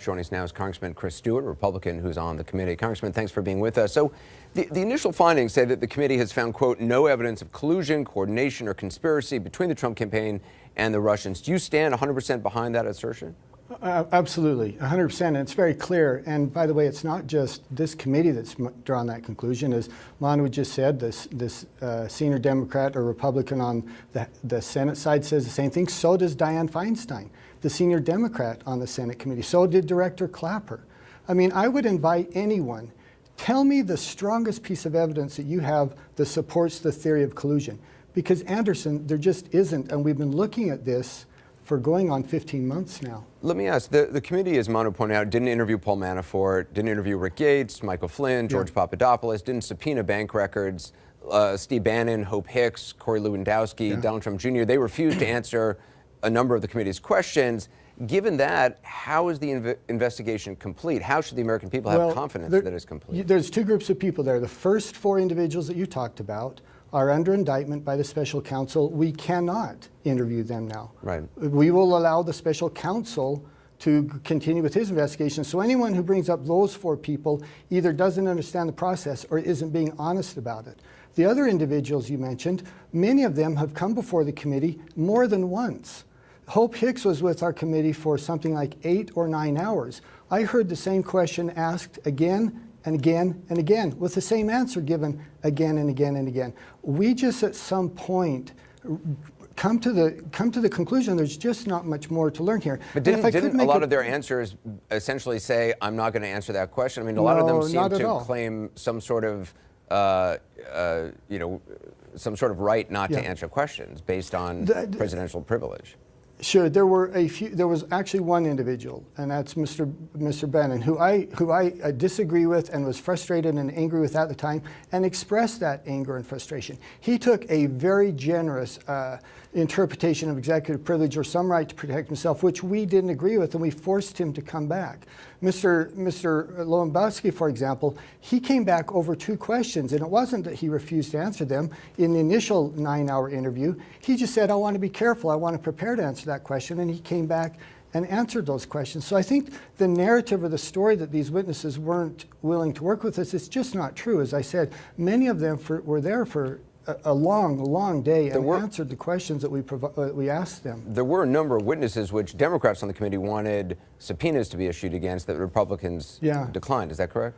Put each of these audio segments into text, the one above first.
Joining us now is Congressman Chris Stewart, a Republican who's on the committee. Congressman, thanks for being with us. So the initial findings say that the committee has found, quote, no evidence of collusion, coordination, or conspiracy between the Trump campaign and the Russians. Do you stand 100% behind that assertion? Absolutely, 100%. And it's very clear. And by the way, it's not just this committee that's drawn that conclusion. As Manu just said, this senior Democrat or Republican on the Senate side says the same thing. So does Dianne Feinstein, the senior Democrat on the Senate committee. So did Director Clapper. I mean, I would invite anyone, tell me the strongest piece of evidence that you have that supports the theory of collusion. Because, Anderson, there just isn't. And we've been looking at this for going on 15 months now. Let me ask, the committee, as Manu pointed out, didn't interview Paul Manafort, didn't interview Rick Gates, Michael Flynn, George Papadopoulos, didn't subpoena bank records, Steve Bannon, Hope Hicks, Corey Lewandowski, Donald Trump Jr. They refused to answer a number of the committee's questions. Given that, how is the investigation complete? How should the American people have confidence that it's complete? There's two groups of people there. The first four individuals that you talked about are under indictment by the special counsel. We cannot interview them now. Right. We will allow the special counsel to continue with his investigation. So anyone who brings up those four people either doesn't understand the process or isn't being honest about it. The other individuals you mentioned, many of them have come before the committee more than once. Hope Hicks was with our committee for something like 8 or 9 hours. I heard the same question asked again and again and again, with the same answer given again and again and again. We just at some point come to the conclusion there's just not much more to learn here. But didn't a lot of their answers essentially say, I'm not going to answer that question? I mean, a lot of them seem to claim some sort of, some sort of right not to answer questions based on presidential privilege. Sure, there were a few. There was actually one individual, and that's Mr. Bannon, who I disagree with and was frustrated and angry with at the time, and expressed that anger and frustration. He took a very generous interpretation of executive privilege or some right to protect himself, which we didn't agree with, and we forced him to come back. Mr. Lewandowski, for example, he came back over 2 questions, and it wasn't that he refused to answer them in the initial 9-hour interview. He just said, I want to be careful, I want to prepare to answer that question, and he came back and answered those questions. So I think the narrative or the story that these witnesses weren't willing to work with us is just not true. As I said, many of them were there for a long day and answered the questions that we asked them. There were a number of witnesses which Democrats on the committee wanted subpoenas to be issued against that Republicans declined. Is that correct?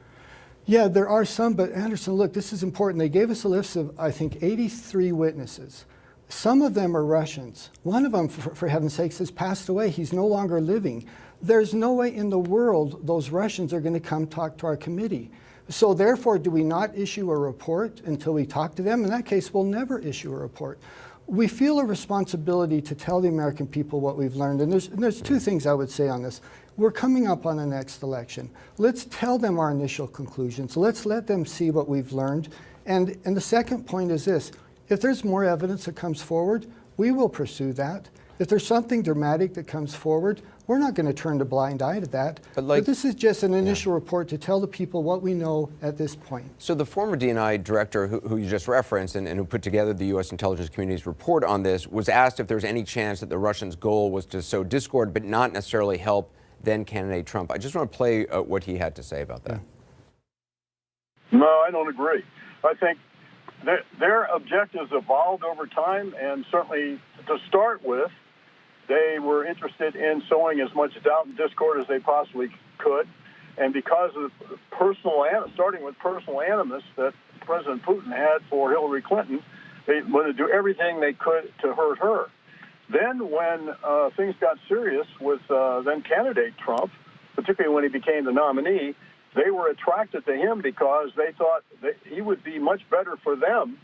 Yeah, there are some, but Anderson, look, this is important. They gave us a list of, I think, 83 witnesses. Some of them are Russians. One of them, for heaven's sakes, has passed away. He's no longer living. There's no way in the world those Russians are going to come talk to our committee. So therefore, do we not issue a report until we talk to them? In that case, we'll never issue a report. We feel a responsibility to tell the American people what we've learned. And there's 2 things I would say on this. We're coming up on the next election. Let's tell them our initial conclusions. Let's let them see what we've learned. And the second point is this. If there's more evidence that comes forward, we will pursue that. If there's something dramatic that comes forward, we're not going to turn a blind eye to that. But this is just an initial report to tell the people what we know at this point. So the former DNI director who you just referenced and who put together the U.S. intelligence community's report on this was asked if there's any chance that the Russians' goal was to sow discord but not necessarily help then candidate Trump. I just want to play what he had to say about that. No, I don't agree. I think their objectives evolved over time, and certainly to start with, they were interested in sowing as much doubt and discord as they possibly could. And because of starting with personal animus that President Putin had for Hillary Clinton, they wanted to do everything they could to hurt her. Then when things got serious with then candidate Trump, particularly when he became the nominee, they were attracted to him because they thought that he would be much better for them.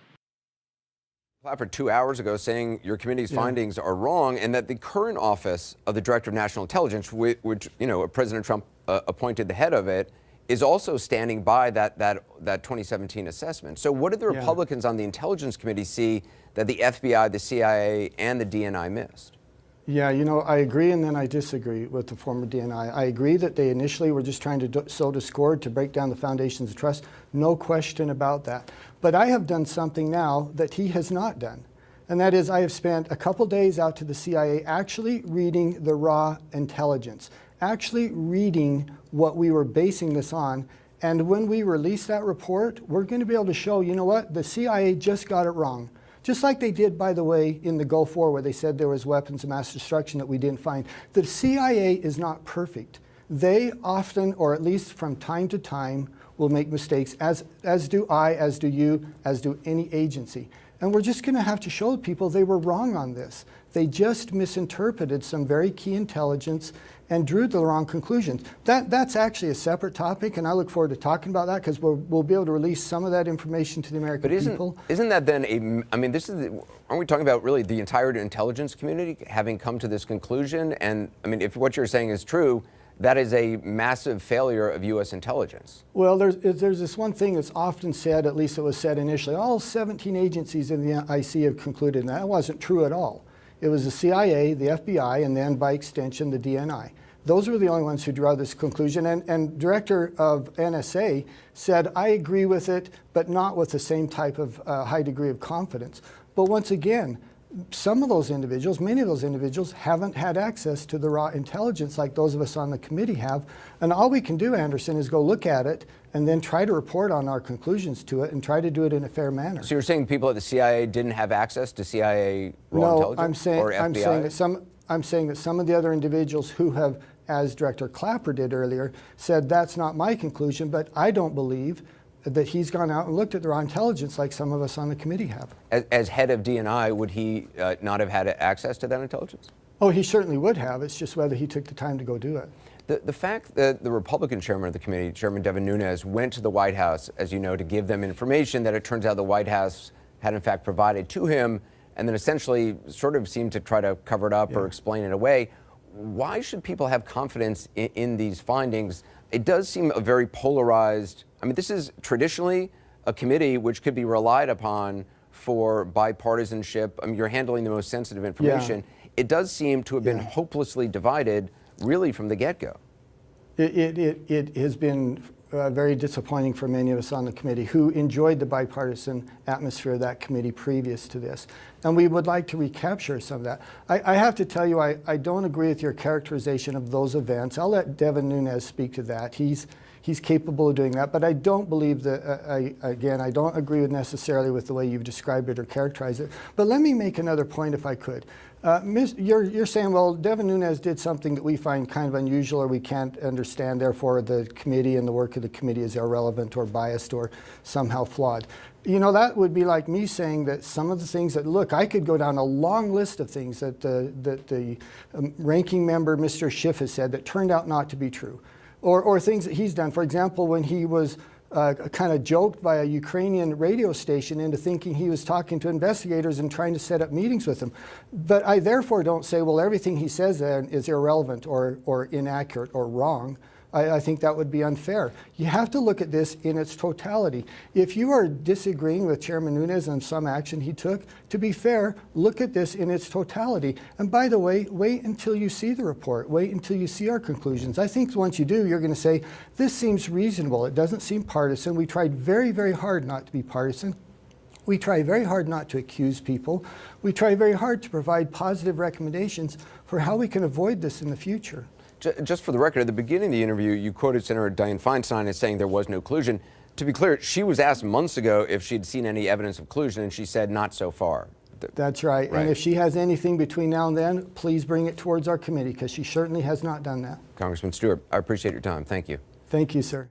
Clapper 2 hours ago saying your committee's findings are wrong and that the current office of the Director of National Intelligence, which President Trump appointed the head of it, is also standing by that 2017 assessment. So what did the Republicans on the Intelligence Committee see that the FBI, the CIA, and the DNI missed? Yeah, I agree and then I disagree with the former DNI. I agree that they initially were just trying to sow discord to break down the foundations of trust. No question about that. But I have done something now that he has not done. And that is I have spent a couple days out to the CIA actually reading the raw intelligence. actually reading what we were basing this on. And when we release that report, we're going to be able to show, you know what, the CIA just got it wrong. Just like they did, by the way, in the Gulf War, where they said there was weapons of mass destruction that we didn't find. The CIA is not perfect. They often, or at least from time to time, will make mistakes, as do I, as do you, as do any agency. And we're just going to have to show people they were wrong on this. They just misinterpreted some very key intelligence and drew the wrong conclusions. That's actually a separate topic, and I look forward to talking about that, because we'll be able to release some of that information to the American people. Isn't that then I mean, aren't we talking about really the entire intelligence community having come to this conclusion? And I mean, if what you're saying is true, that is a massive failure of U.S. intelligence. Well, there's this one thing that's often said, at least it was said initially, all 17 agencies in the IC have concluded, and that wasn't true at all. It was the CIA, the FBI, and then by extension, the DNI. Those were the only ones who drew this conclusion, and Director of NSA said, I agree with it, but not with the same type of high degree of confidence. But once again, some of those individuals, many of those individuals, haven't had access to the raw intelligence like those of us on the committee have. And all we can do, Anderson, is go look at it and then try to report on our conclusions to it and try to do it in a fair manner. So you're saying people at the CIA didn't have access to CIA raw intelligence? Or FBI? I'm saying that some of the other individuals who have, as Director Clapper did earlier, said that's not my conclusion, but I don't believe that he's gone out and looked at the raw intelligence like some of us on the committee have. As head of DNI, would he not have had access to that intelligence? Oh, he certainly would have. It's just whether he took the time to go do it. The fact that the Republican chairman of the committee, Chairman Devin Nunes, went to the White House, as you know, to give them information that it turns out the White House had in fact provided to him, and then essentially sort of seemed to try to cover it up or explain it away. Why should people have confidence in these findings? It does seem a very polarized, I mean, this is traditionally a committee which could be relied upon for bipartisanship. I mean, you're handling the most sensitive information. Yeah. It does seem to have been hopelessly divided really from the get-go. It has been very disappointing for many of us on the committee who enjoyed the bipartisan atmosphere of that committee previous to this. And we would like to recapture some of that. I have to tell you, I don't agree with your characterization of those events. I'll let Devin Nunes speak to that. He's capable of doing that, but I don't believe that, I don't agree with necessarily with the way you've described it or characterized it. But let me make another point if I could. You're saying, well, Devin Nunes did something that we find kind of unusual or we can't understand, therefore the committee and the work of the committee is irrelevant or biased or somehow flawed. You know, that would be like me saying that some of the things that, look, I could go down a long list of things that the ranking member, Mr. Schiff, has said that turned out not to be true. Or things that he's done. For example, when he was kind of joked by a Ukrainian radio station into thinking he was talking to investigators and trying to set up meetings with them. But I therefore don't say, well, everything he says then is irrelevant or inaccurate or wrong. I think that would be unfair. You have to look at this in its totality. If you are disagreeing with Chairman Nunes on some action he took, to be fair, look at this in its totality. And by the way, wait until you see the report. Wait until you see our conclusions. I think once you do, you're going to say, this seems reasonable. It doesn't seem partisan. We tried very, very hard not to be partisan. We try very hard not to accuse people. We try very hard to provide positive recommendations for how we can avoid this in the future. Just for the record, at the beginning of the interview, you quoted Senator Dianne Feinstein as saying there was no collusion. To be clear, she was asked months ago if she'd seen any evidence of collusion, and she said not so far. That's right. And if she has anything between now and then, please bring it towards our committee, because she certainly has not done that. Congressman Stewart, I appreciate your time. Thank you. Thank you, sir.